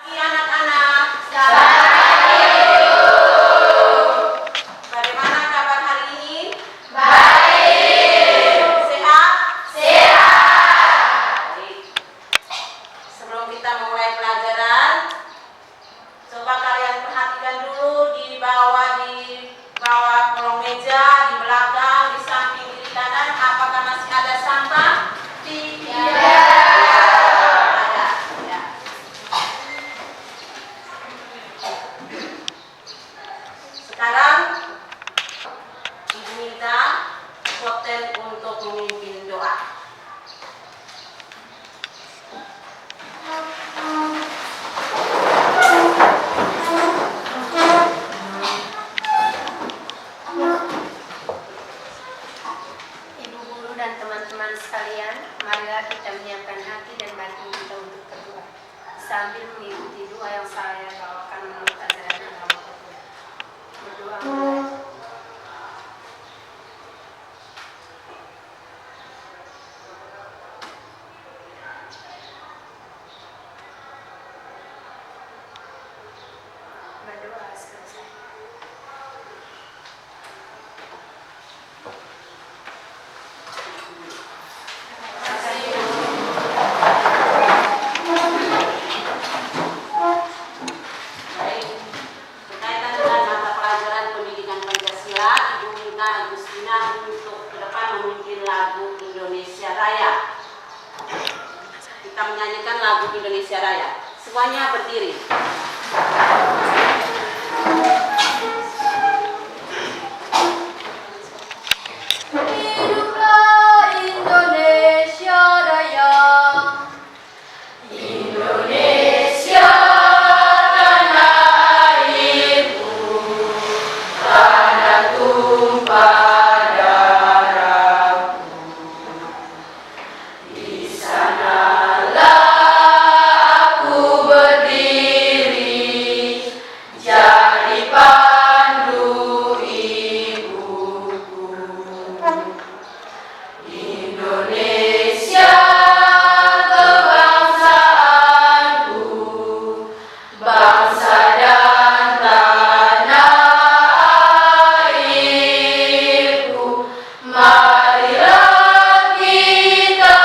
Anak-anak, bagaimana kabar hari ini? Baik. Sehat? Baik. Sebelum kita memulai pelajaran, coba kalian perhatikan dulu di bawah kolong meja, di belakang, di samping, kiri kanan, apakah masih ada sampah? Tidak. Sekarang Ibu minta Koten untuk memimpin doa. Ibu guru dan teman-teman sekalian, marilah kita menyiapkan hati dan batin kita untuk berdoa sambil mengikuti doa yang saya bawakan menurut ajaran agama kita. Berdoa mulai. Berdoa selesai. Baik, berkaitan dengan mata pelajaran pendidikan Pancasila, Ibu minta Agustina untuk ke depan memimpin lagu Indonesia Raya. Kita menyanyikan lagu Indonesia Raya. Semuanya berdiri. Hiduplah Indonesia Raya. Indonesia tanah airku, tanah tumpah darahku. Di sanalah aku berdiri, jadi pandu ibuku. Indonesia kebangsaanku, bangsa dan tanah airku. Marilah kita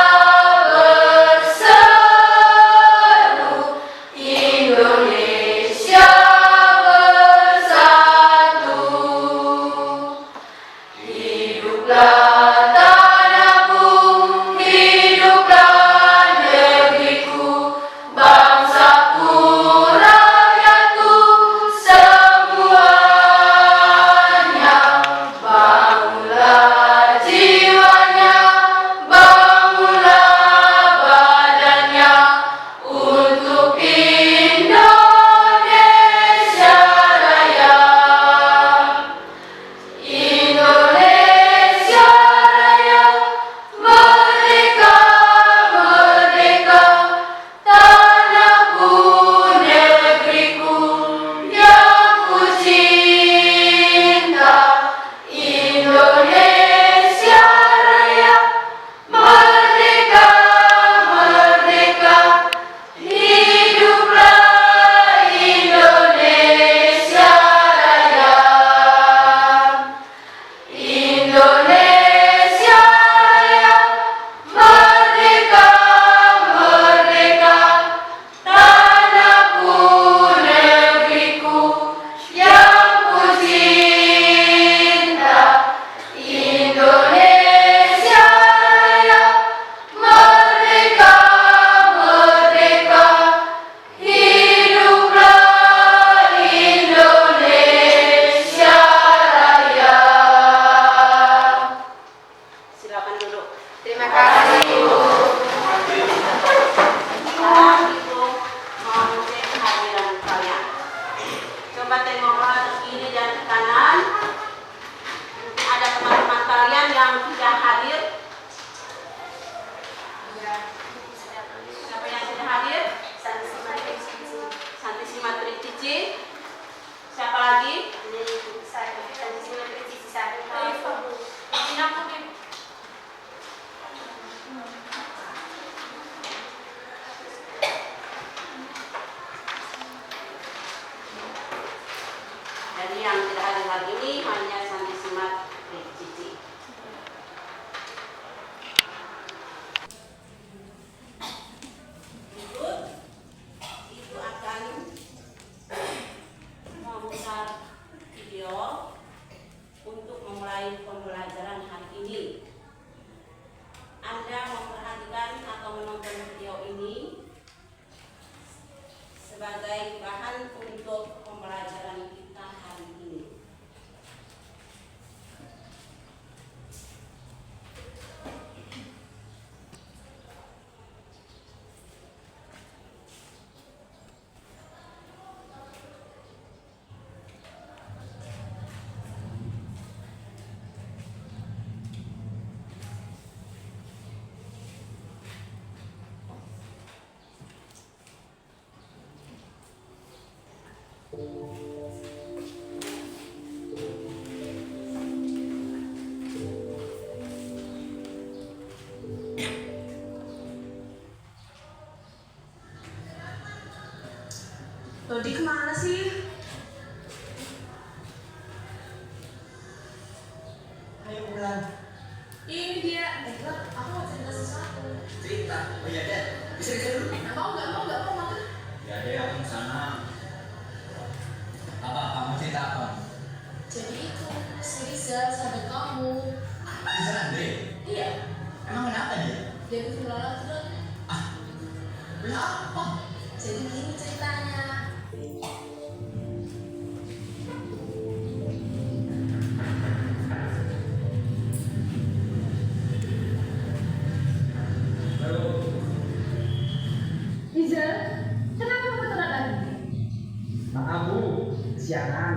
berseru, Indonesia bersatu. Hiduplah tanahku, hiduplah negeriku, bangsaku, rakyatku, semuanya. Bangunlah jiwanya, bangunlah badannya, untuk Indonesia Raya. Indonesia Raya, merdeka, merdeka, tanahku, negeriku yang ku cinta. Indonesia Raya, merdeka, merdeka, hiduplah Indonesia Raya. Indonesia Raya, merdeka, merdeka, tanahku, negeriku yang ku cinta. Indonesia Raya, merdeka, merdeka, hiduplah Indonesia Raya. Silakan duduk. Terima kasih, Ibu. Sekarang Ibu mau mengecek kehadiran kalian. Coba tengoklah ke kiri dan ke kanan. Mungkin ada teman-teman kalian yang tidak hadir. Siapa yang tidak hadir? Santi Simatri Cici. Siapa lagi? pelajaran ini hanya sampai simak Cici. Berikut itu akan memutar video untuk memulai pembelajaran hari ini. Anda memperhatikan atau menonton video ini sebagai bahan untuk pembelajaran kita hari ini. Dodi kemana sih? Ayo Bulan. Ini dia. Baiklah, aku mau cerita sesuatu. Cerita. Oh iya deh. Bisa dulu. Nggak mau. Ya deh, aku sana. Apa? Kamu cerita apa? Jadi itu, si Rizal sahabat kamu. Bisa Andre. Iya, Emang kenapa dia? dia bikin Lola terus. Lah apa? Jadi gini ceritanya. Rizal, kenapa kamu telat lagi? Maaf Bu, kesiangan.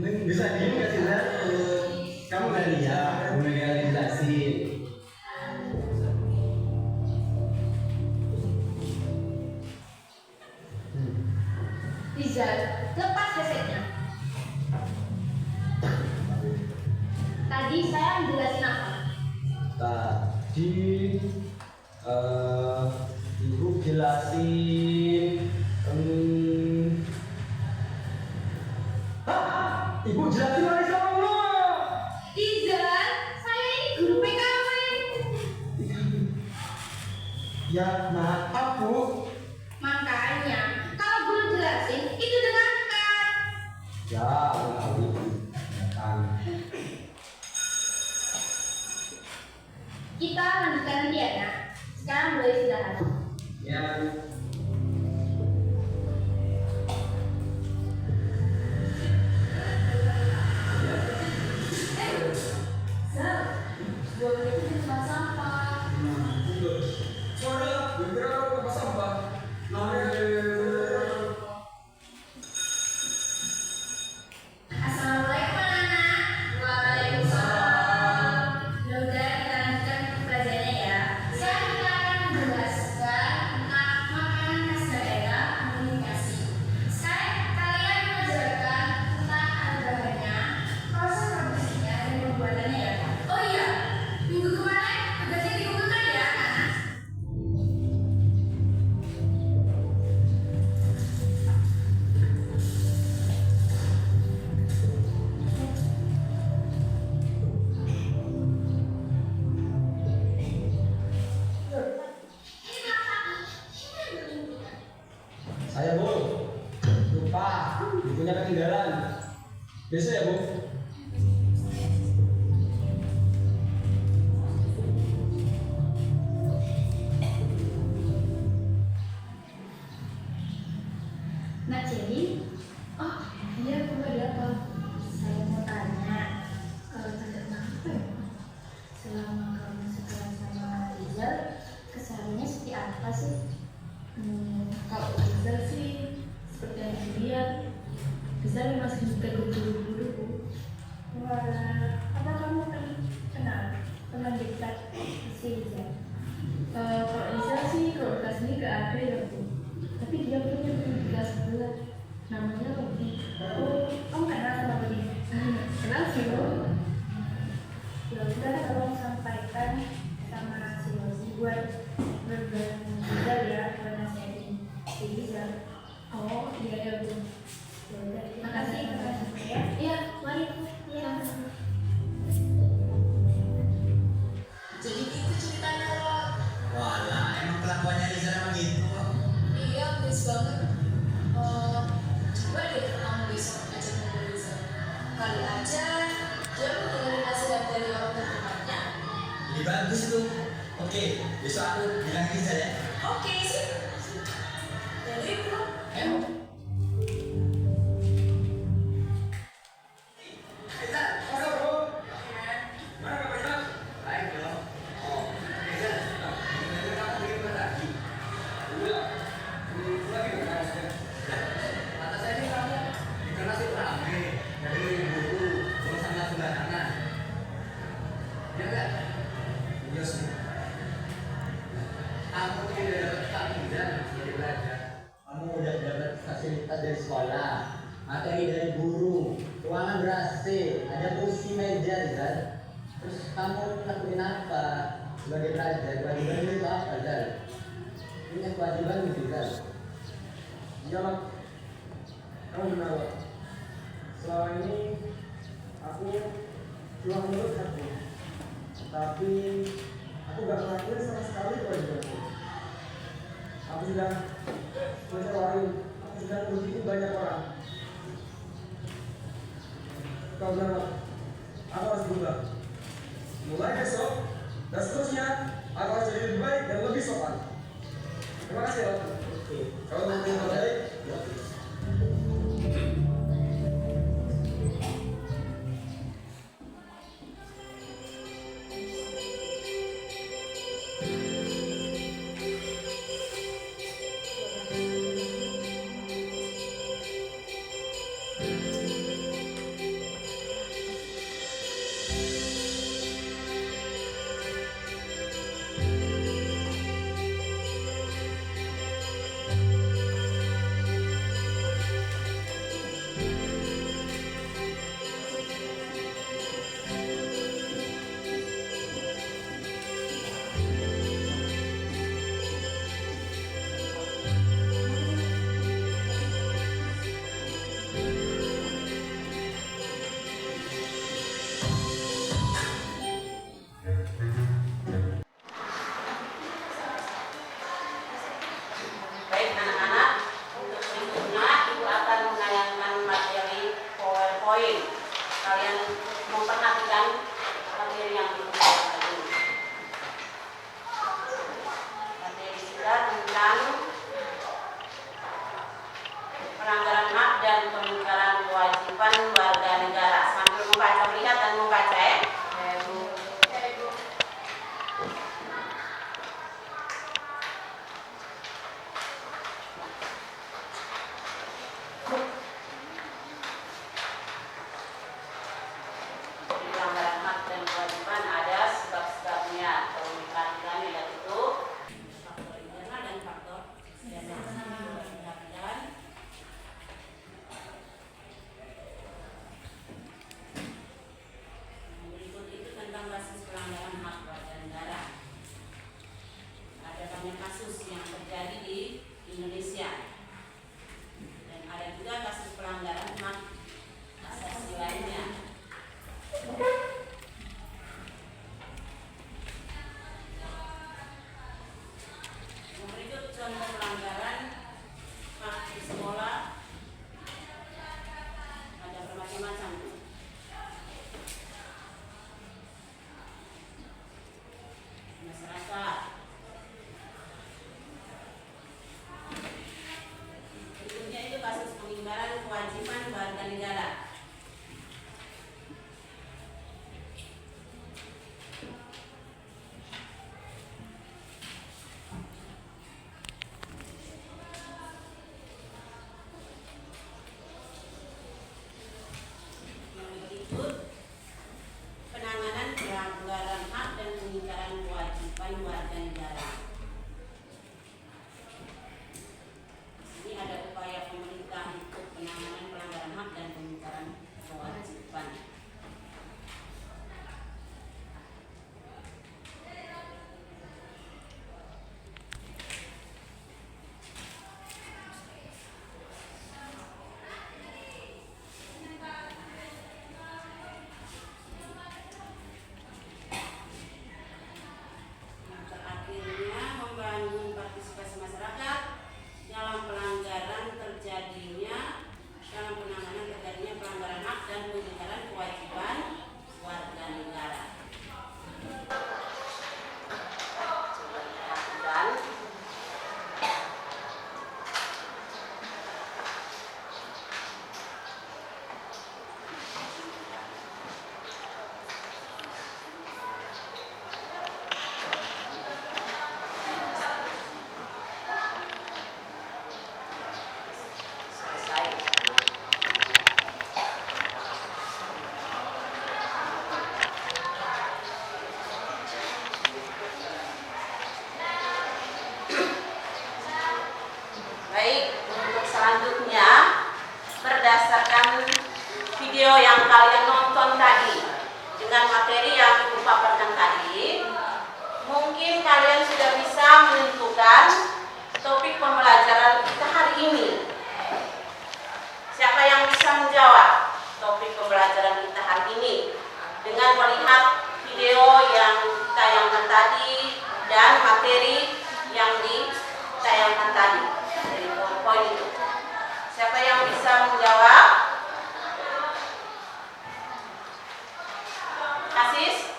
Bisa diem gak sih Zat? Kamu gak lihat, mulai kali jelasin. Rizal, lepas headsetnya. Tadi saya menjelasin apa? Tadi Ibu jelasin Ibu jelasin lagi sama lo. Rizal, saya ini guru PKW. Ya maaf Bu. Makanya, kalau guru jelasin, itu dengarkan. Ya aku tahu Ibu. Kan. Kita lanjutkan dia, nak. Sekarang boleh istirahat. Ya. Zal, buat itu di tempat sampah. Suara bergerak apa sampah? Assalamualaikum anak-anak. Waalaikumsalam. Yaudah, kita lanjutkan pelajarannya ya. Sekarang kita akan menjelaskan tentang makanan khas daerah komunikasi. Sekarang kalian mengajarkan tentang bahan-bahannya, proses produksinya dan pembuatannya ya. Oh iya, minggu kemarin tugasnya dikumpulkan ya, anak. Saya Bu. Lupa, bukunya ketinggalan. Besok ya Bu. Nak Jenny, oh iya aku ada apa? Saya mau tanya, tanda apa ya? Selama kamu sekolah sama Rizal, kesehariannya seperti apa sih? Kalau Rizal sih seperti yang dilihat, Rizal masih suka guru-guru. Wah, apa kamu kenal? Pernah dekat si Rizal? Kalau Rizal sih, kalau kelas ini gak ada ya Bu. Tapi dia punya guru di kelas sebelah, namanya Robi. Om kenal sama beliau? Kenal sih Om. Ya udah, tolong sampaikan sama si Rosi buat bergabung juga ya, karena saya si Rizal. Oh iya ya Bu. Ya udah, terima kasih ya. Iya, mari. Iya. Jadi gitu ceritanya Rob. Walah, emang kelakuannya Rizal emang gitu kok. Iya, please banget. Coba deh kamu besok ajak ngobrol Rizal. Kali aja dia mau dengerin nasihat dari orang terdepannya. Ini bagus tuh. Oke, besok aku bilang Rizal ya. Oke sih. Jadi bro. Rizal, masa bro? Mana kabar Rizal? Baik dong. Oh, Rizal, ini kamu beli lagi. Udah, lagi berkas ya. Kata saya ini kamu ikan nasi rame, dari ibu-ibu, kalau sana sembarangan. Ya enggak? Iya sih. Aku tidak dapat takdiran jadi belajar. Kamu udah dapat fasilitas dari sekolah, materi dari guru, ruangan ber-AC, ada kursi meja, kan? Terus kamu lakuin apa sebagai pelajar? Kewajiban itu apa, Zal? Punya kewajiban gitu, Zal? Iya Mak, kamu benar Mak. Selama ini aku cuma menurut aku, tapi aku gak ngelakuin sama sekali kewajibanku. Aku sudah mengecewain, aku sudah merugikan banyak orang. Kau benar Mak, aku harus berubah. Mulai besok dan seterusnya, aku harus jadi lebih baik dan lebih sopan. Terima kasih Mak. Oke. Kalau mau yang terbaik, Ya. Baik anak-anak, untuk berikutnya Ibu akan menayangkan materi PowerPoint. Kalian memperhatikan materi yang Ibu sampaikan ini. Materi kita tentang pelanggaran hak dan pengingkaran kewajiban warga negara. Sambil membaca, melihat dan membaca ya. Ibu. Pelanggaran hak dan kewajiban ada sebab-sebabnya. Kalau diperhatikan yaitu faktor internal dan faktor eksternal. Perhatikan. Berikut itu tentang basis pelanggaran hak warga negara. Ada banyak kasus yang terjadi di Indonesia dan ada juga kasus pelanggaran hak asasi lainnya. Berikut contoh pelanggaran video yang kalian nonton tadi dengan materi yang Ibu paparkan tadi, mungkin kalian sudah bisa menentukan topik pembelajaran kita hari ini. Siapa yang bisa menjawab topik pembelajaran kita hari ini dengan melihat video yang ditayangkan tadi dan materi yang ditayangkan tadi dari PowerPoint itu? Siapa yang bisa menjawab? Asis?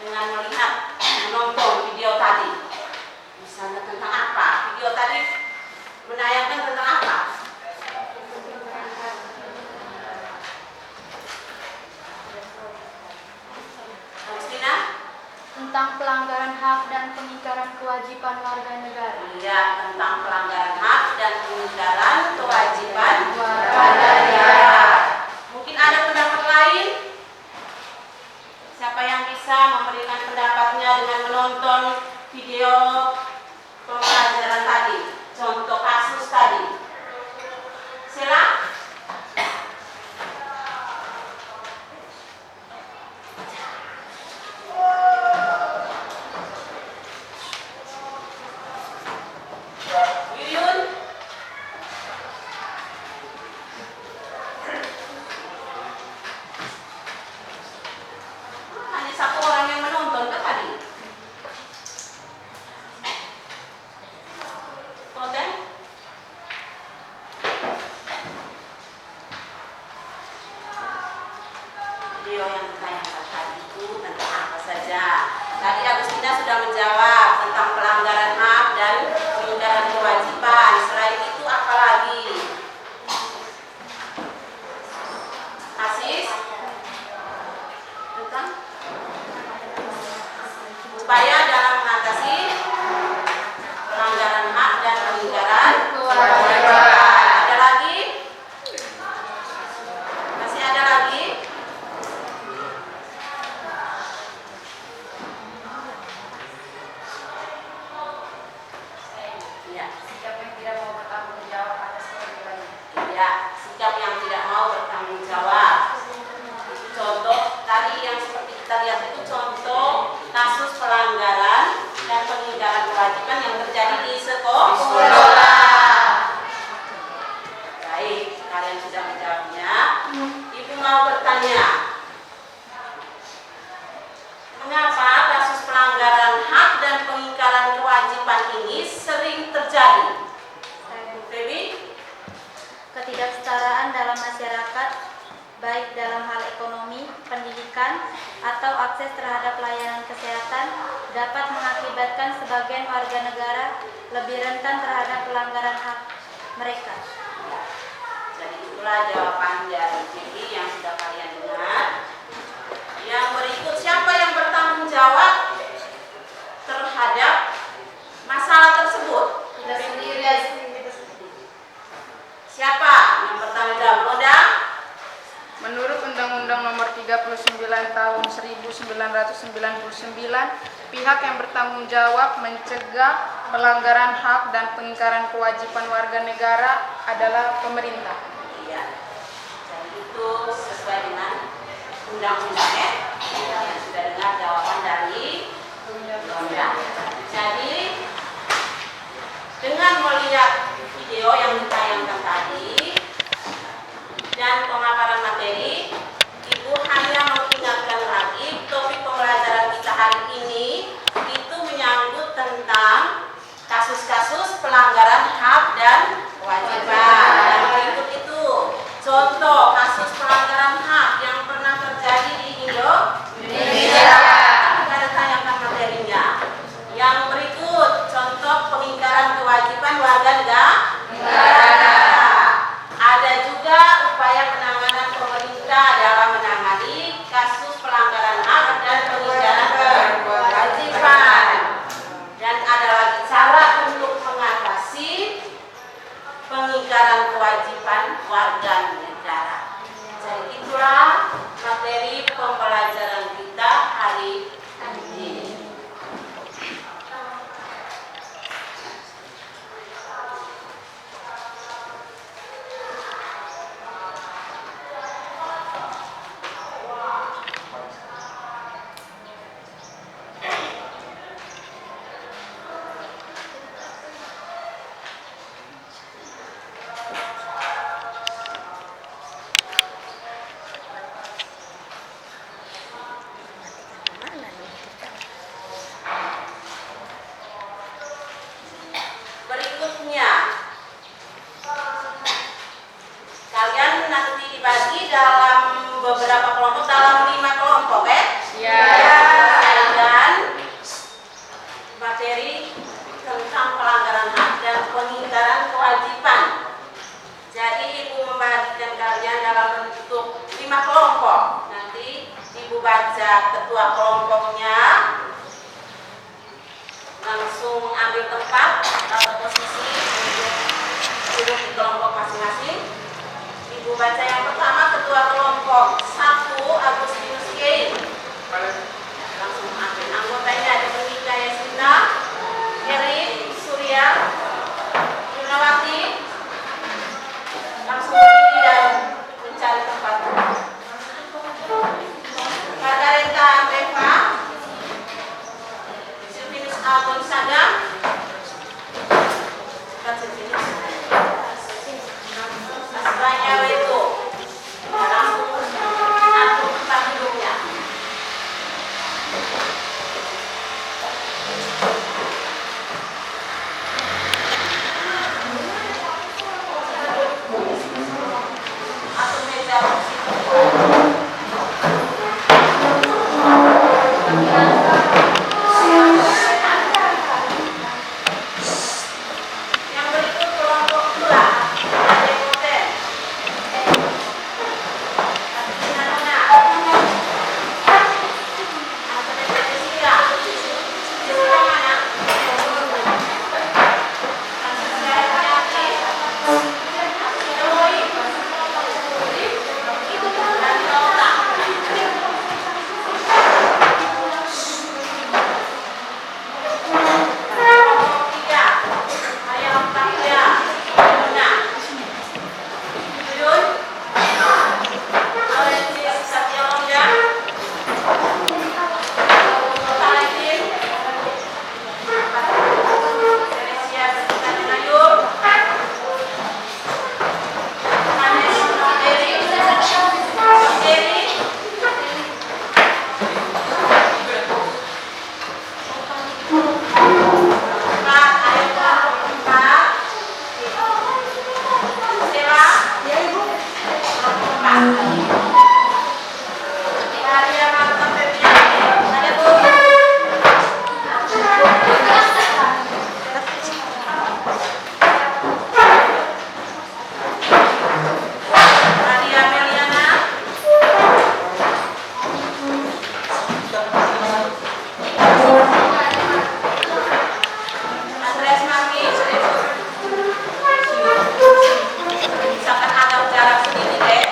Dengan melihat, menonton video tadi, misalnya tentang apa? Video tadi menayangkan tentang apa? Agustina? Tentang pelanggaran hak dan pengingkaran kewajiban warga negara. Iya, tentang pelanggaran hak dan pengingkaran kewajiban warga negara. Mungkin ada pendapat lain? Siapa yang bisa memberikan pendapatnya dengan menonton video pembelajaran tadi, contoh kasus tadi? Sila? Yuyun? Hanya satu orang yang menonton kan tadi? Konten? Video yang ditayangkan tadi itu tentang apa saja? Tadi Agustina sudah menjawab tentang pelanggaran hak dan pengingkaran kewajiban. Selain itu apa lagi? Asis? Tentang upaya dalam mengatasi pelanggaran hak dan pengingkaran kewajiban. Ada lagi? Masih ada lagi? Ya. Sikap yang tidak mau bertanggung jawab atas kewajibannya. Ya, sikap yang tidak mau bertanggung jawab. Itu contoh tadi yang seperti kita lihat itu contoh kasus pelanggaran dan pengingkaran kewajiban yang terjadi di sekolah. Baik, kalian sudah menjawabnya. Ibu mau bertanya, mengapa kasus pelanggaran hak dan pengingkaran kewajiban ini sering terjadi? Baby? Ketidaksetaraan dalam masyarakat, baik dalam hal ekonomi, pendidikan, atau akses terhadap layanan kesehatan, dapat mengakibatkan sebagian warga negara lebih rentan terhadap pelanggaran hak mereka. Jadi itulah jawaban dari Vicky yang sudah kalian dengar. Yang berikut, siapa yang bertanggung jawab terhadap masalah tersebut? Kita sendiri. Siapa yang bertanggung jawab? Roda? Menurut Undang-Undang Nomor 39 Tahun 1999, pihak yang bertanggung jawab mencegah pelanggaran hak dan pengingkaran kewajiban warga negara adalah pemerintah. Iya. Jadi itu sesuai dengan undang-undang ya. Yang sudah dengar jawaban dari Roda. Jadi dengan melihat video yang ditayangkan tadi dan pemaparan materi, Ibu hanya mengingatkan lagi topik pembelajaran kita hari ini itu menyangkut tentang kasus-kasus pelanggaran hak dan kewajiban. Dan berikut itu contoh kasus pelanggaran hak yang pernah terjadi di Indonesia. Kita ada tayangkan materinya. Yang berikut contoh pengingkaran kewajiban warga negara. Ada juga upaya penanganan pemerintah dalam menangani kasus pelanggaran hak dan pengingkaran kewajiban. Dan ada lagi cara untuk mengatasi pengingkaran kewajiban warga negara. Jadi itulah materi pembelajaran kita hari ini. materi tentang pelanggaran hak dan pengingkaran kewajiban. Jadi Ibu membagikan kalian dalam bentuk 5 kelompok. Nanti Ibu baca ketua kelompoknya, langsung ambil tempat atau posisi untuk duduk di kelompok masing-masing. Ibu baca yang pertama, ketua kelompok 1 Agustinus Kei. Langsung ambil anggotanya, ada Monika Yasina, Erin Surya, Yunawati. Langsung berdiri dan mencari tempat. Margareta Reva, Silvinus Alton Sadam, Silvinus Asbanya Weto. Langsung atur tempat duduknya. Atur meja yang berikut kelompok 2 ada Moten, Atina Nona, Antonetta Jessica, Jessica mana? Francesca Ernati, Eloy, dan Laura. Kelompok 3 Maria Octavia, Luna, Yuyun, Aurelis Satya Londa, Talentin, Teresia Bertika Denayur, Hanes Nonderi, Nonderi, Empat, ayo kelompok 4, Stella, kelompok 4. Maria Marta Febriani, ada Bu. Maria Meliana, Andreas Marquis. Misalkan agak jarak sedikit deh.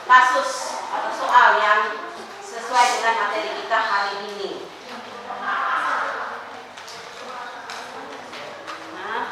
kasus atau soal yang sesuai dengan materi kita hari ini. Nah,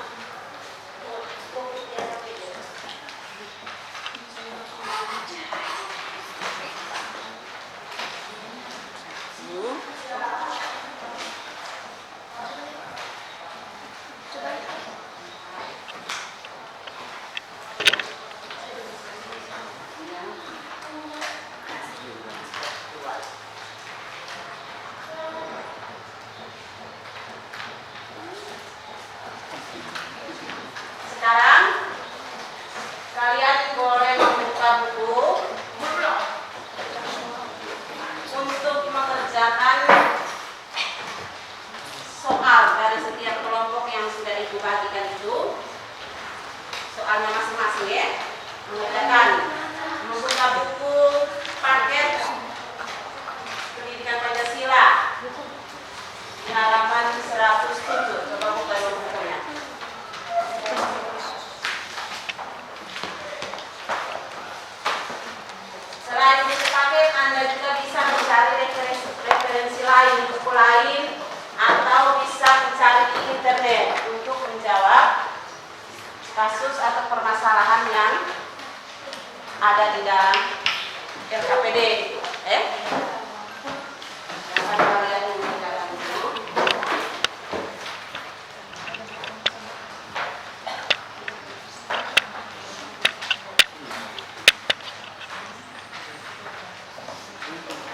sekarang kalian boleh membuka buku untuk mengerjakan soal dari setiap kelompok yang sudah ibu bagikan itu. Soalnya masing-masing ya. Mengerjakan, membuka buku paket pendidikan Pancasila di halaman 107. Coba buka dulu bukunya. Selain buku paket, Anda juga bisa mencari referensi lain, buku lain, atau bisa mencari di internet untuk menjawab kasus atau permasalahan yang ada di dalam LKPD. Jangan kalian yang di dalam itu.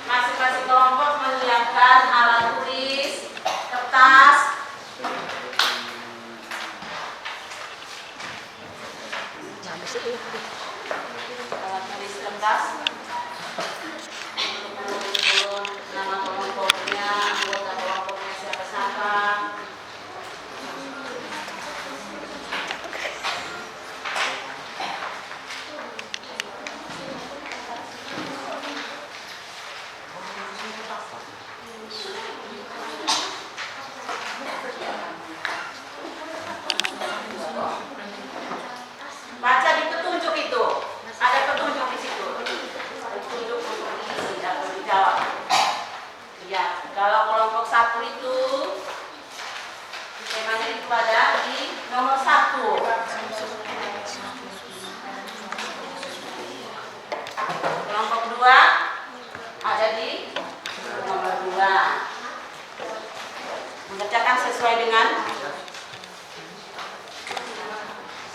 Masing-masing kelompok menyiapkan alat tulis, kertas, alat tulis kertas untuk menulis nama kelompoknya, anggota kelompoknya siapa-siapa. Baca di petunjuk itu, ada petunjuk di situ, petunjuk untuk diisi atau dijawab. Ya, kalau kelompok 1 itu temanya itu ada di nomor 1. Kelompok 2 ada di nomor 2. Mengerjakan sesuai dengan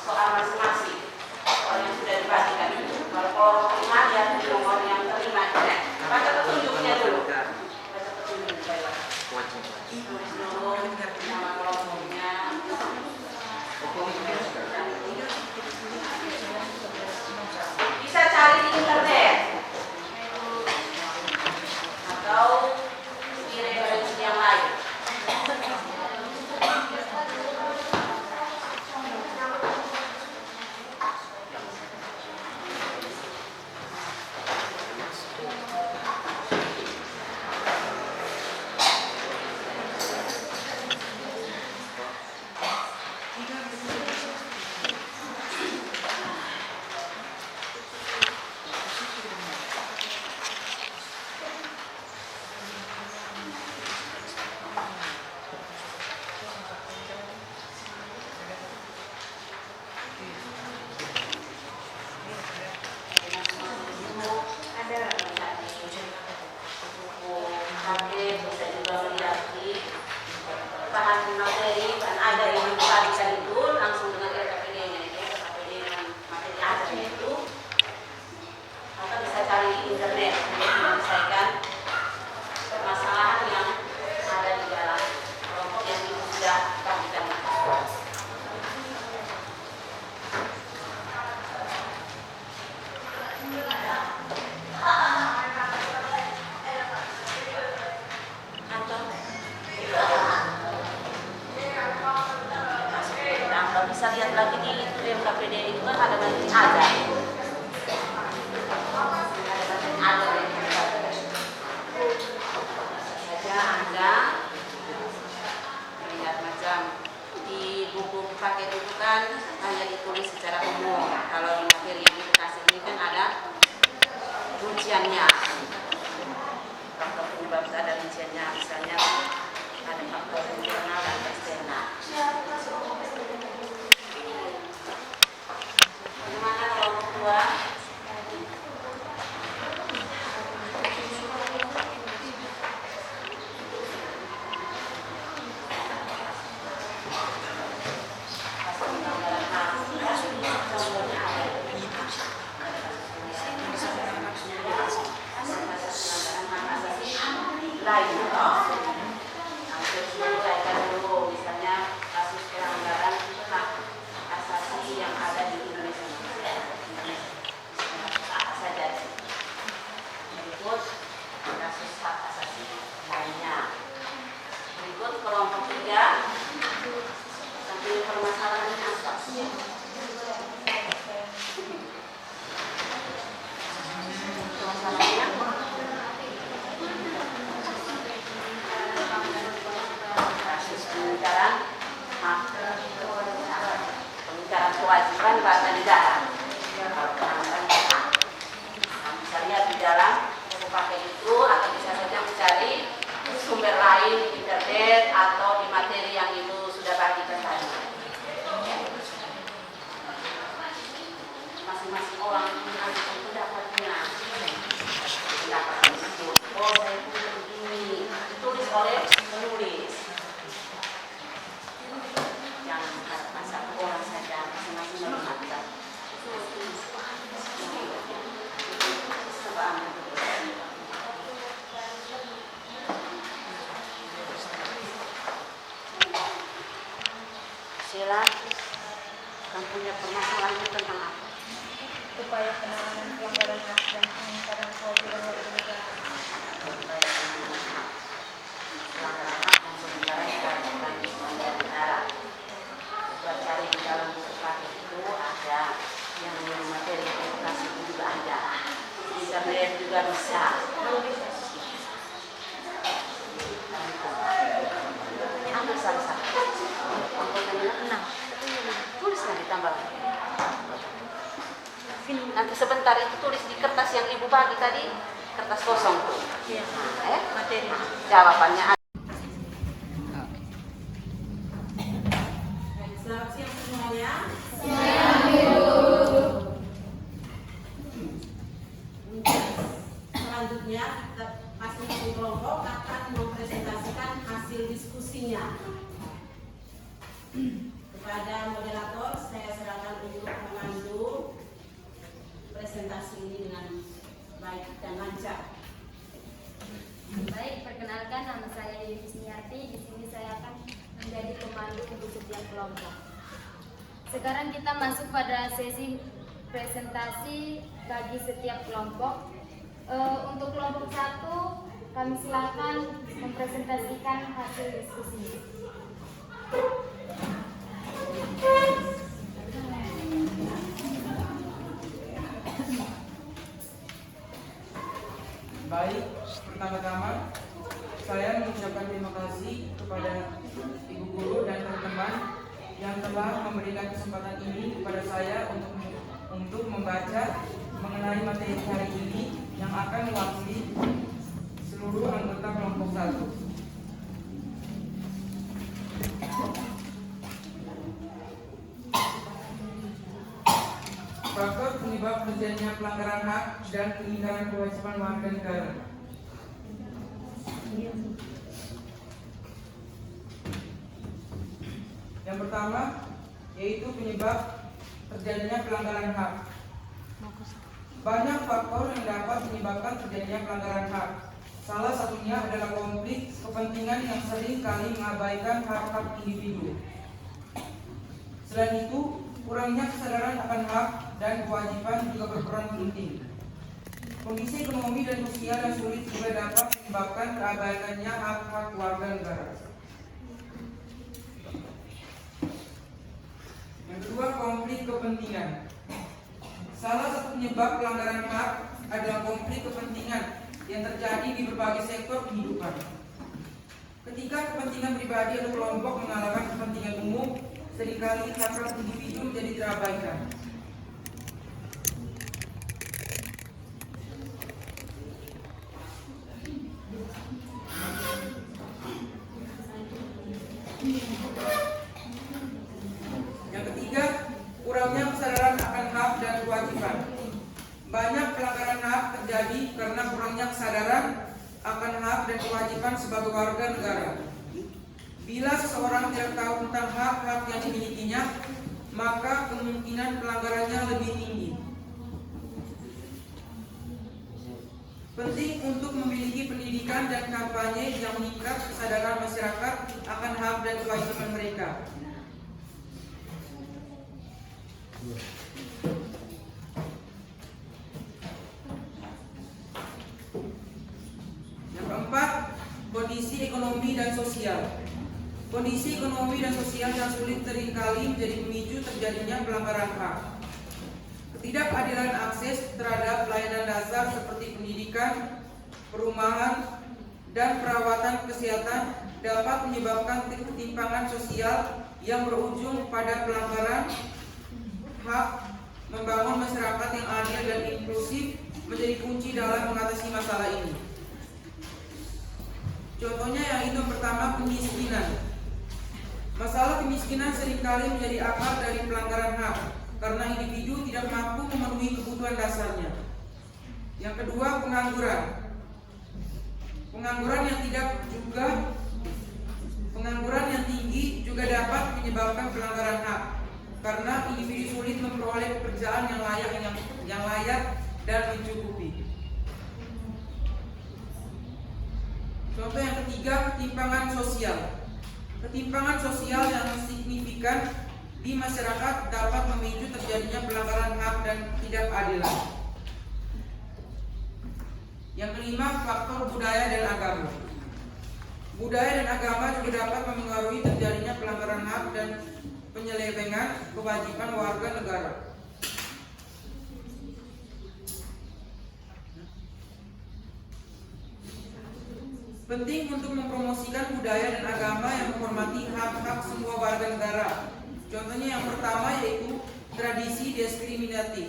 soal masing-masing, soal yang sudah dibagikan. Kalau kelompok 5 dia di nomor yang kelima. Baca petunjuknya dulu. Baca petunjuknya. Tulis dulu nama kelompoknya. Bisa cari di internet atau di referensi yang lain. Bahan materi dan ada yang dibagikan itu langsung dengan LKPD-nya, LKPD dengan materi ajarnya itu, atau bisa cari di internet untuk menyelesaikan permasalahan yang ada di dalam kelompok yang sudah dibagikan. Bisa lihat lagi di LKPD itu kan ada materi ajar. Ada materi ajar. Saja Anda melihat macam di buku paket itu kan hanya ditulis secara umum. Kalau di materi yang kita kasih ini kan ada rinciannya. Faktor penyebab itu ada rinciannya, misalnya ada faktor internal dan eksternal. Bagaimana kelompok 2? Lain toh, hampir diuraikan dulu, misalnya kasus pelanggaran hak asasi yang ada di Indonesia. Apa saja? Berikut kasus hak asasi lainnya. Berikut kelompok 3. Tapi permasalahannya apa? Permasalahannya pengingkaran kewajiban warga negara. Bisa lihat di dalam buku paket itu, atau bisa saja mencari sumber lain di internet atau di materi yang ibu sudah bagikan tadi. Masing-masing orang itu dapatnya. Oh, saya punya begini, ditulis oleh penulis. Jangan masa orang saja, masing-masing melihat. Sila, kamu punya permasalahan tentang apa? Upaya penanganan pelanggaran hak dan pengingkaran kewajiban warga negara. Upaya penanganan hak, pelanggaran hak dan pengingkaran kewajiban warga negara. Coba cari di dalam buku paket itu ada yang materi edukasi itu juga ada. Internet juga bisa. Ambil salah satu. Anggotanya 6. Tulislah ditambah. Nanti sebentar itu tulis di kertas yang ibu bagi tadi, kertas kosong tuh. Materi. Jawabannya ada. Selamat siang semuanya. Selanjutnya kita masing-masing kelompok akan mempresentasikan hasil diskusinya. Kepada moderator saya serahkan untuk memandu presentasi ini dengan baik dan lancar. Baik, perkenalkan nama saya Yuni Sniati. Di sini saya akan menjadi pemandu untuk setiap kelompok. Sekarang kita masuk pada sesi presentasi bagi setiap kelompok. Untuk kelompok 1, kami silakan mempresentasikan hasil diskusi. Baik, pertama-tama saya mengucapkan terima kasih kepada ibu guru dan teman-teman yang telah memberikan kesempatan ini kepada saya untuk membaca mengenai materi hari ini yang akan mewakili seluruh anggota kelompok 1. Faktor penyebab terjadinya pelanggaran hak dan pengingkaran kewajiban warga negara. Yang pertama yaitu penyebab terjadinya pelanggaran hak. Banyak faktor yang dapat menyebabkan terjadinya pelanggaran hak. Salah satunya adalah konflik kepentingan yang sering kali mengabaikan hak-hak individu. Selain itu, kurangnya kesadaran akan hak dan kewajiban juga berperan penting. Kondisi ekonomi dan sosial yang sulit juga dapat menyebabkan keabaikannya hak-hak warga negara. Yang kedua, konflik kepentingan. Salah satu penyebab pelanggaran hak adalah konflik kepentingan yang terjadi di berbagai sektor kehidupan. Ketika kepentingan pribadi atau kelompok mengalahkan kepentingan umum, seringkali hak-hak individu menjadi terabaikan. Banyak pelanggaran hak terjadi karena kurangnya kesadaran akan hak dan kewajiban sebagai warga negara. Bila seseorang tidak tahu tentang hak-hak yang dimilikinya, maka kemungkinan pelanggarannya lebih tinggi. Penting untuk memiliki pendidikan dan kampanye yang meningkat kesadaran masyarakat akan hak dan kewajiban mereka. Yang keempat, kondisi ekonomi dan sosial. Kondisi ekonomi dan sosial yang sulit seringkali menjadi pemicu terjadinya pelanggaran hak. Ketidakadilan akses terhadap pelayanan dasar seperti pendidikan, perumahan, dan perawatan kesehatan dapat menyebabkan ketimpangan sosial yang berujung pada pelanggaran hak. Membangun masyarakat yang adil dan inklusif menjadi kunci dalam mengatasi masalah ini. Contohnya yang pertama, kemiskinan. Masalah kemiskinan seringkali menjadi akar dari pelanggaran hak karena individu tidak mampu memenuhi kebutuhan dasarnya. Yang kedua, pengangguran. Pengangguran yang tinggi juga dapat menyebabkan pelanggaran hak karena individu sulit memperoleh pekerjaan yang layak dan mencukupi. Contoh yang ketiga, ketimpangan sosial. Ketimpangan sosial yang signifikan di masyarakat dapat memicu terjadinya pelanggaran hak dan ketidakadilan. Yang kelima, faktor budaya dan agama. Budaya dan agama juga dapat mempengaruhi terjadinya pelanggaran hak dan penyelewengan kewajiban warga negara. Penting untuk mempromosikan budaya dan agama yang menghormati hak-hak semua warga negara. Contohnya yang pertama yaitu tradisi diskriminatif.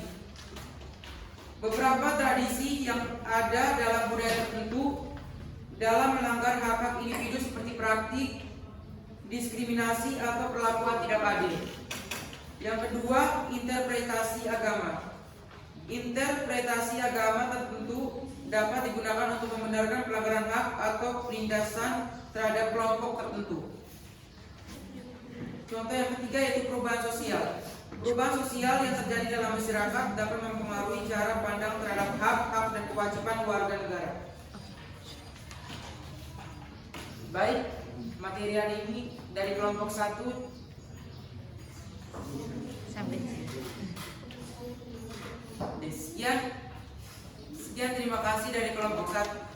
Beberapa tradisi yang ada dalam budaya tertentu dalam melanggar hak-hak individu seperti praktik diskriminasi atau perlakuan tidak adil. Yang kedua, interpretasi agama. Interpretasi agama tertentu dapat digunakan untuk membenarkan pelanggaran hak atau penindasan terhadap kelompok tertentu. Contoh yang ketiga yaitu perubahan sosial. Perubahan sosial yang terjadi dalam masyarakat dapat mempengaruhi cara pandang terhadap hak-hak dan kewajiban warga negara. Baik, materi hari ini dari kelompok 1 sampai sekian, terima kasih dari kelompok 1.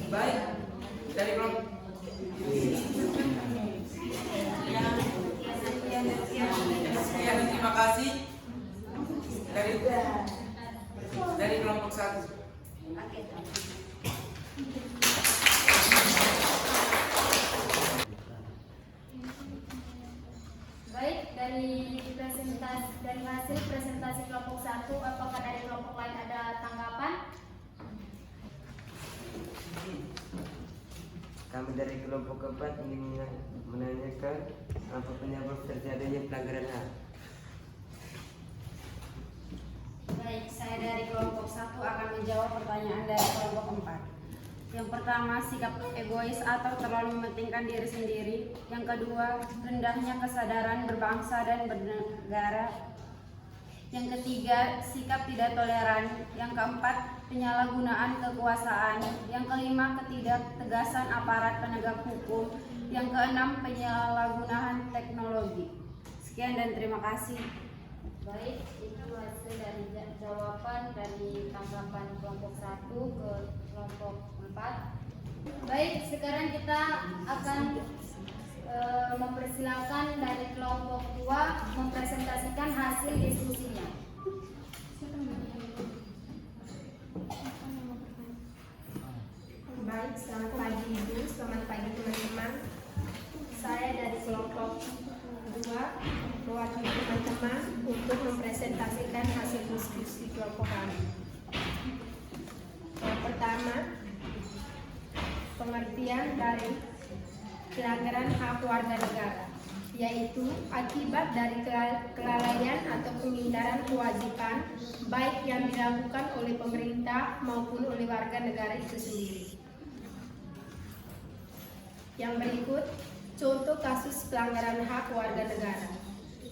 Baik, dari kelompok sekian, terima kasih dari kelompok 1. Baik, dari hasil presentasi kelompok 1, apakah dari kelompok lain ada tanggapan? Kami dari kelompok keempat ingin menanyakan apa penyebab terjadinya pelanggaran hak. Baik, saya dari kelompok 1 akan menjawab pertanyaan dari kelompok 4. Yang pertama, sikap egois atau terlalu mementingkan diri sendiri. Yang kedua, rendahnya kesadaran berbangsa dan bernegara. Yang ketiga, sikap tidak toleran. Yang keempat, penyalahgunaan kekuasaan. Yang kelima, ketidaktegasan aparat penegak hukum. Yang keenam, penyalahgunaan teknologi. Sekian dan terima kasih. Baik, itu hasil dari jawaban dari tanggapan kelompok 1 ke kelompok 4. Baik, sekarang kita akan mempersilakan dari kelompok 2 mempresentasikan hasil diskusinya. Baik, selamat pagi Ibu, selamat pagi teman-teman. Saya dari kelompok 2 mewakili teman-teman untuk mempresentasikan hasil diskusi kelompok kami. Yang pertama, pengertian dari pelanggaran hak warga negara. yaitu akibat dari kelalaian atau pengingkaran kewajiban baik yang dilakukan oleh pemerintah maupun oleh warga negara itu sendiri. Yang berikut contoh kasus pelanggaran hak warga negara.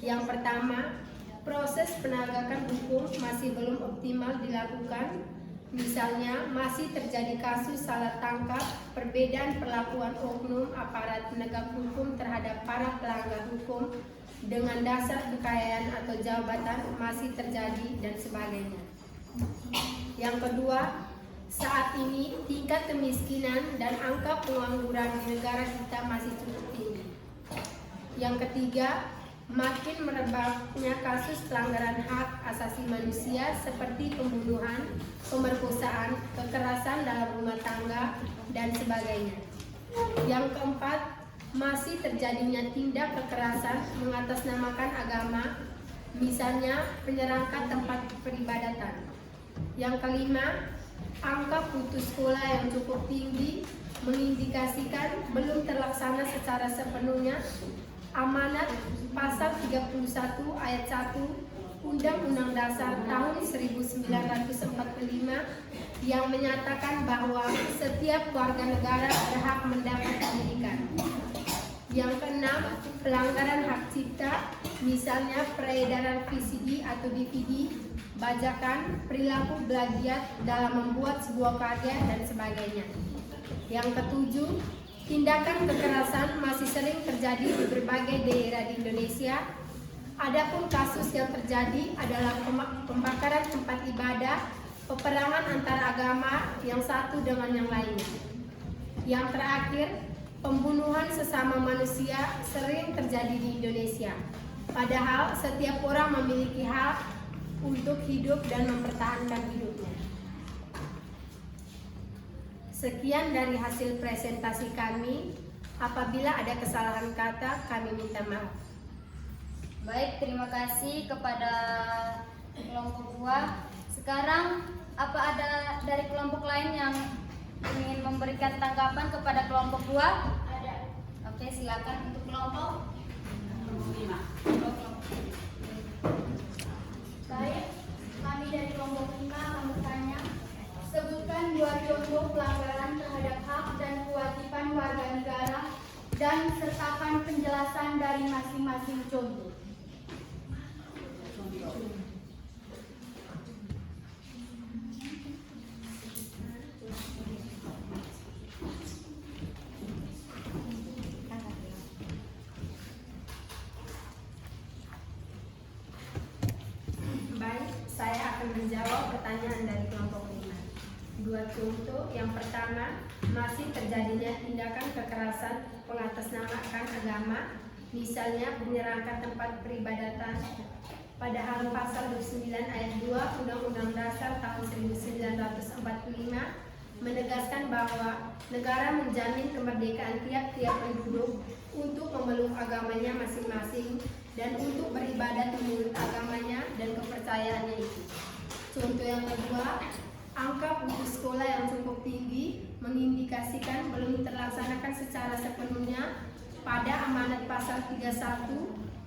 Yang pertama, proses penegakan hukum masih belum optimal dilakukan. Misalnya, masih terjadi kasus salah tangkap, perbedaan perlakuan oknum aparat penegak hukum terhadap para pelanggar hukum dengan dasar kekayaan atau jabatan masih terjadi dan sebagainya. Yang kedua, saat ini tingkat kemiskinan dan angka pengangguran di negara kita masih cukup tinggi. Yang ketiga, makin merebaknya kasus pelanggaran hak asasi manusia seperti pembunuhan, pemerkosaan, kekerasan dalam rumah tangga, dan sebagainya. Yang keempat, masih terjadinya tindak kekerasan mengatasnamakan agama, misalnya penyerangan tempat peribadatan. Yang kelima, angka putus sekolah yang cukup tinggi mengindikasikan belum terlaksana secara sepenuhnya amanat pasal 31 ayat 1 Undang-Undang Dasar tahun 1945 yang menyatakan bahwa setiap warga negara berhak mendapat pendidikan. Yang keenam, pelanggaran hak cipta, misalnya peredaran VCD atau DVD, bajakan, perilaku plagiat dalam membuat sebuah karya, dan sebagainya. Yang ketujuh, tindakan kekerasan masih sering terjadi di berbagai daerah di Indonesia. Adapun kasus yang terjadi adalah pembakaran tempat ibadah, peperangan antar agama yang satu dengan yang lainnya. Yang terakhir, pembunuhan sesama manusia sering terjadi di Indonesia. Padahal setiap orang memiliki hak untuk hidup dan mempertahankan hidupnya. Sekian dari hasil presentasi kami. Apabila ada kesalahan kata, kami minta maaf. Baik, terima kasih kepada kelompok 2. Sekarang, apa ada dari kelompok lain yang ingin memberikan tanggapan kepada kelompok 2? Ada. Oke, silakan untuk kelompok 5. Baik, kami dari kelompok 5 akan bertanya. Sebutkan 2 contoh pelanggaran terhadap hak dan kewajiban warga negara dan sertakan penjelasan dari masing-masing contoh. Baik, saya akan menjawab pertanyaan dari kelompok 5. 2 contoh. Yang pertama, masih terjadinya tindakan kekerasan mengatasnamakan agama, misalnya penyerangan tempat peribadatan. Padahal pasal 29 ayat 2 Undang-Undang Dasar tahun 1945 menegaskan bahwa negara menjamin kemerdekaan tiap-tiap penduduk untuk memeluk agamanya masing-masing dan untuk beribadat menurut agamanya dan kepercayaannya itu. Contoh yang kedua, angka putus sekolah yang cukup tinggi mengindikasikan belum terlaksanakan secara sepenuhnya pada amanat pasal 31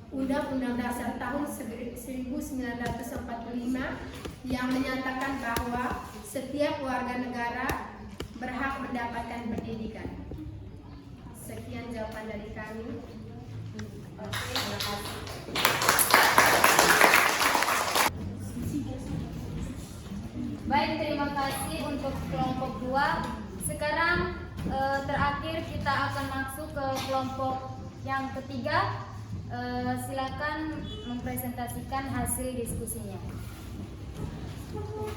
Undang-Undang Dasar tahun 1945 yang menyatakan bahwa setiap warga negara berhak mendapatkan pendidikan. Sekian jawaban dari kami. Oke, terima kasih. Baik, terima kasih untuk kelompok 2. Sekarang terakhir kita akan masuk ke kelompok yang ketiga. Silakan mempresentasikan hasil diskusinya.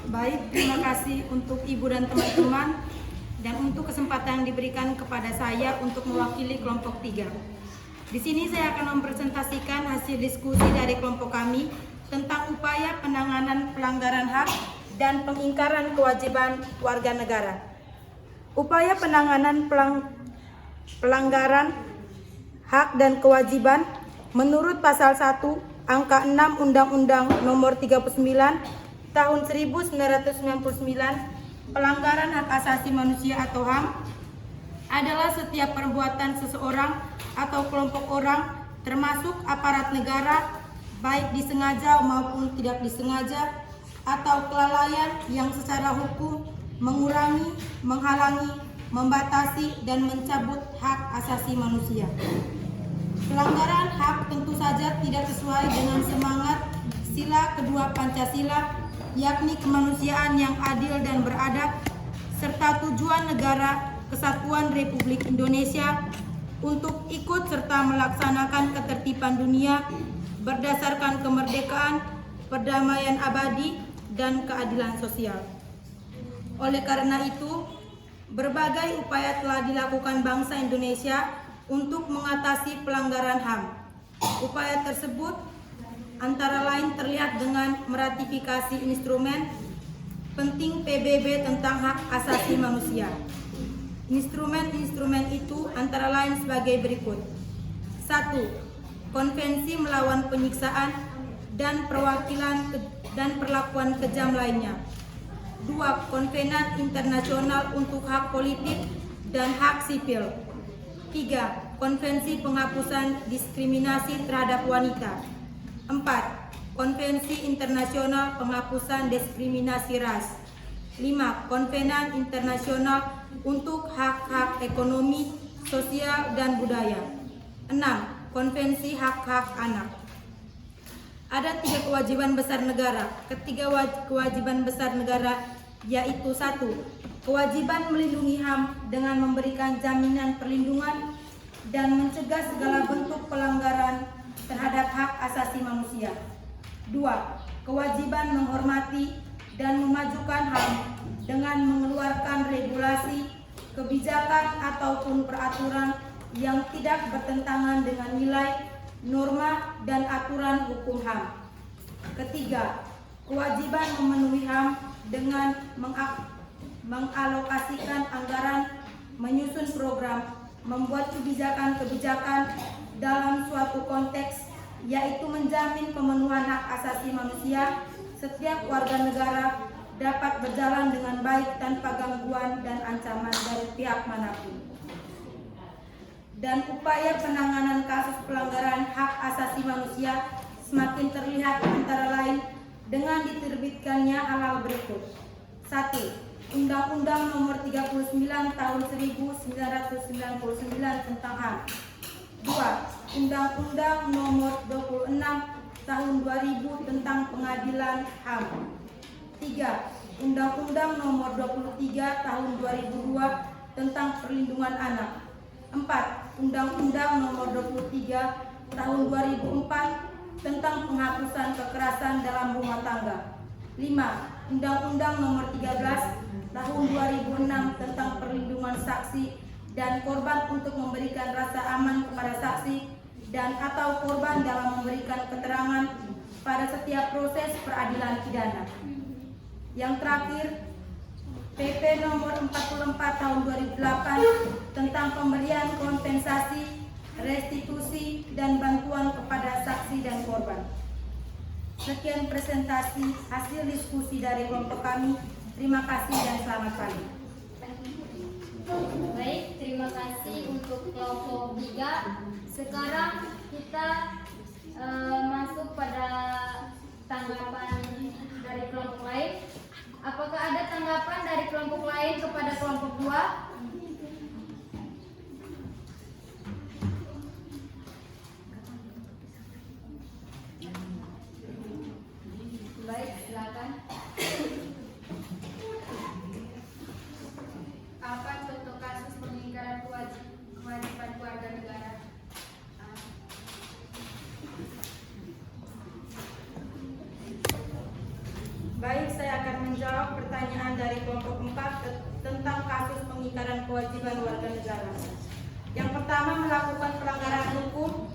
Baik, terima kasih untuk Ibu dan teman-teman dan untuk kesempatan yang diberikan kepada saya untuk mewakili kelompok 3. Di sini saya akan mempresentasikan hasil diskusi dari kelompok kami tentang upaya penanganan pelanggaran hak dan pengingkaran kewajiban warga negara. Upaya penanganan pelanggaran hak dan kewajiban menurut pasal 1 angka 6 Undang-Undang Nomor 39 Tahun 1999 pelanggaran hak asasi manusia atau HAM adalah setiap perbuatan seseorang atau kelompok orang termasuk aparat negara, baik disengaja maupun tidak disengaja, atau kelalaian yang secara hukum mengurangi, menghalangi, membatasi, dan mencabut hak asasi manusia. Pelanggaran hak tentu saja tidak sesuai dengan semangat sila kedua Pancasila, yakni kemanusiaan yang adil dan beradab, serta tujuan negara Kesatuan Republik Indonesia untuk ikut serta melaksanakan ketertiban dunia berdasarkan kemerdekaan, perdamaian abadi, dan keadilan sosial. Oleh karena itu, berbagai upaya telah dilakukan bangsa Indonesia untuk mengatasi pelanggaran HAM. Upaya tersebut antara lain terlihat dengan meratifikasi instrumen penting PBB tentang hak asasi manusia. Instrumen-instrumen itu antara lain sebagai berikut. 1. Konvensi melawan penyiksaan dan perwakilan dan perlakuan kejam lainnya. 2. Konvenan internasional untuk hak politik dan hak sipil. 3. Konvensi penghapusan diskriminasi terhadap wanita. 4. Konvensi internasional penghapusan diskriminasi ras. 5. Konvenan internasional untuk hak-hak ekonomi, sosial, dan budaya. 6. Konvensi hak-hak anak. Ada 3 kewajiban besar negara. Ketiga kewajiban besar negara yaitu 1. Kewajiban melindungi HAM dengan memberikan jaminan perlindungan dan mencegah segala bentuk pelanggaran terhadap hak asasi manusia. 2. Kewajiban menghormati dan memajukan HAM dengan mengeluarkan regulasi, kebijakan ataupun peraturan yang tidak bertentangan dengan nilai, norma, dan aturan hukum HAM. Ketiga, kewajiban memenuhi HAM dengan mengalokasikan anggaran, menyusun program, membuat kebijakan-kebijakan dalam suatu konteks, yaitu menjamin pemenuhan hak asasi manusia. Setiap warga negara dapat berjalan dengan baik tanpa gangguan dan ancaman dari pihak manapun. Dan upaya penanganan kasus pelanggaran hak asasi manusia semakin terlihat antara lain dengan diterbitkannya hal-hal berikut. 1. Undang-Undang Nomor 39 Tahun 1999 tentang HAM. 2. Undang-Undang Nomor 26 Tahun 2000 tentang Pengadilan HAM. 3. Undang-Undang Nomor 23 Tahun 2002 tentang Perlindungan Anak. 4. Undang-Undang Nomor 23 Tahun 2004 tentang Penghapusan Kekerasan dalam Rumah Tangga. 5. Undang-Undang Nomor 13 Tahun 2006 tentang Perlindungan Saksi dan Korban untuk memberikan rasa aman kepada saksi dan atau korban dalam memberikan keterangan pada setiap proses peradilan pidana. Yang terakhir, PP Nomor 44 Tahun 2008 tentang pemberian kompensasi, restitusi, dan bantuan kepada saksi dan korban. Sekian presentasi hasil diskusi dari kelompok kami. Terima kasih dan selamat pagi. Baik, terima kasih untuk kelompok 3. Sekarang kita masuk pada tanggapan dari kelompok lain. Apakah ada tanggapan dari kelompok lain kepada kelompok 2? Baik, silakan. Apa contoh kasus pengingkaran kewajiban keluarga negara? Baik, saya akan menjawab pertanyaan dari kelompok 4 tentang kasus pengingkaran kewajiban warga negara. Yang pertama, melakukan pelanggaran hukum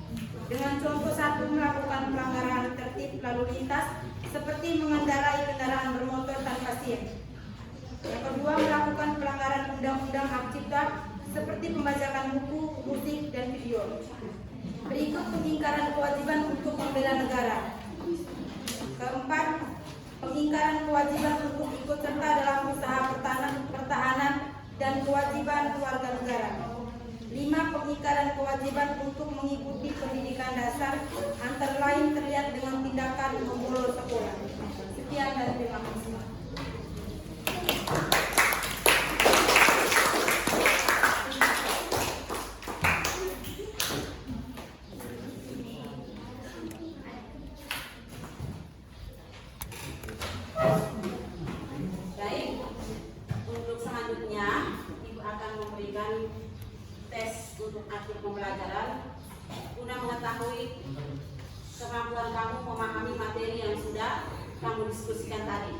dengan contoh 1 melakukan pelanggaran tertib lalu lintas seperti mengendarai kendaraan bermotor tanpa SIM. Yang kedua, melakukan pelanggaran undang-undang hak cipta seperti pembajakan buku, musik, dan video. Berikut pengingkaran kewajiban untuk membela negara. Keempat, pengingkaran kewajiban untuk ikut serta dalam usaha pertahanan dan kewajiban keluarga negara. 5. Pengingkaran kewajiban untuk mengikuti pendidikan dasar antara lain terlihat dengan tindakan membolos sekolah. Sekian dan terima kasih. Baik, untuk selanjutnya Ibu akan memberikan tes untuk akhir pembelajaran guna mengetahui kemampuan kamu memahami materi yang sudah kamu diskusikan tadi.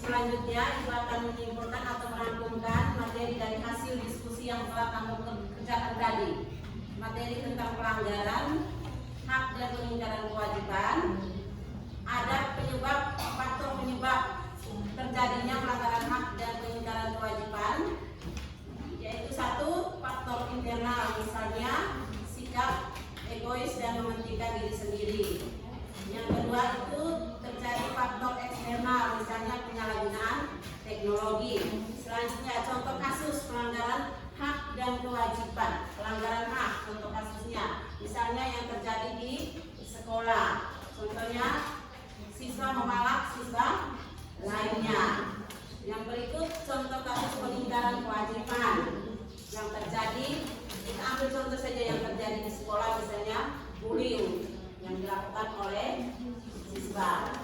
Selanjutnya, Ibu akan menyimpulkan atau merangkumkan materi dari hasil diskusi yang telah kamu kerjakan tadi. Materi tentang pelanggaran hak dan pengingkaran kewajiban, ada penyebab, faktor penyebab terjadinya pelanggaran hak dan pengingkaran kewajiban, yaitu 1. Faktor internal, misalnya sikap egois dan mementingkan diri sendiri. Yang kedua itu terjadi faktor eksternal, misalnya penyalahgunaan teknologi. Selanjutnya contoh kasus pelanggaran hak dan kewajiban. Pelanggaran hak, contoh kasusnya misalnya yang terjadi di sekolah. Contohnya siswa memalak siswa lainnya. Yang berikut contoh kasus pengingkaran kewajiban yang terjadi. Kita ambil contoh saja yang terjadi di sekolah, misalnya bullying yang dilakukan oleh siswa.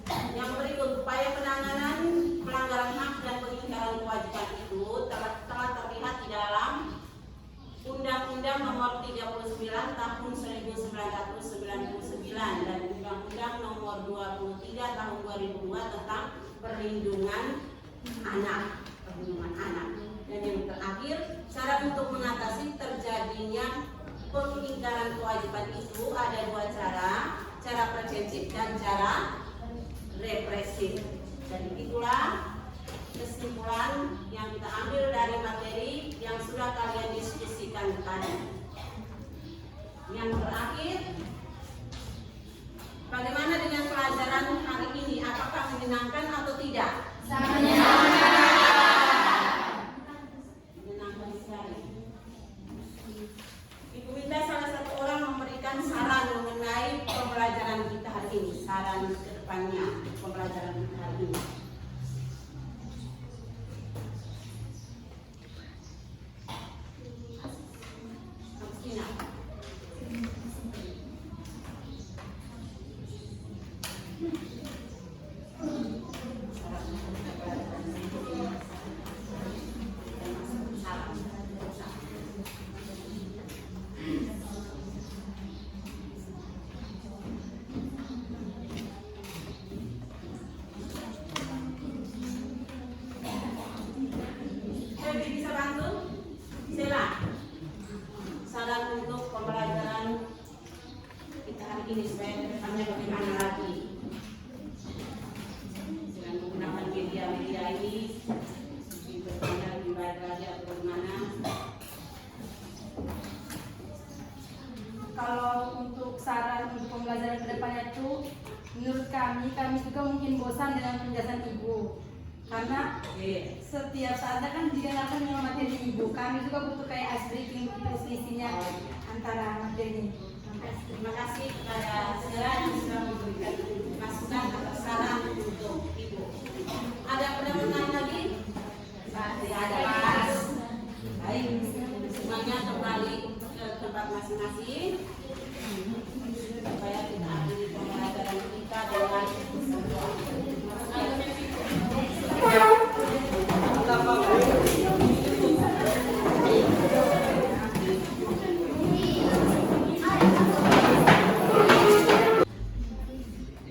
Yang berikut, upaya penanganan pelanggaran hak dan pengingkaran kewajiban itu telah terlihat di dalam Undang-Undang Nomor 39 Tahun 1999 dan Undang-Undang Nomor 23 Tahun 2002 tentang perlindungan anak. Dan yang terakhir, cara untuk mengatasi terjadinya pengingkaran kewajiban itu ada 2 cara preventif dan cara represif. Dan itulah kesimpulan yang kita ambil dari materi yang sudah kalian diskusikan tadi. Yang terakhir, bagaimana dengan pelajaran hari ini? Apakah menyenangkan atau tidak? Menyenangkan sekali. Ibu minta salah satu orang memberikan saran mengenai pembelajaran kita hari ini, saran ke depannya pembelajaran kita hari ini. depannya itu menurut kami juga mungkin bosan dengan penjelasan ibu, karena setiap saatnya kan didengarkan dengan materi ibu. Kami juga butuh kayak ice breaking gitu selisihnya antara materi. Terima kasih kepada segala yang sudah memberikan masukan atau saran untuk ibu. Ada pertanyaan lagi? Tidak ada. Baik, semuanya kembali ke tempat masing-masing supaya kita akhiri pembelajaran kita dengan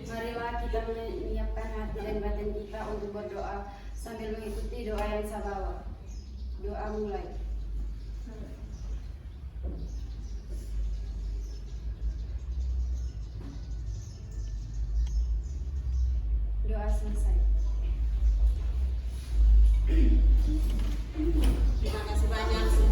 Marilah kita menyiapkan hati dan batin kita untuk berdoa sambil mengikuti doa yang saya bawa. Doa mulai. Doa selesai. terima kasih banyak.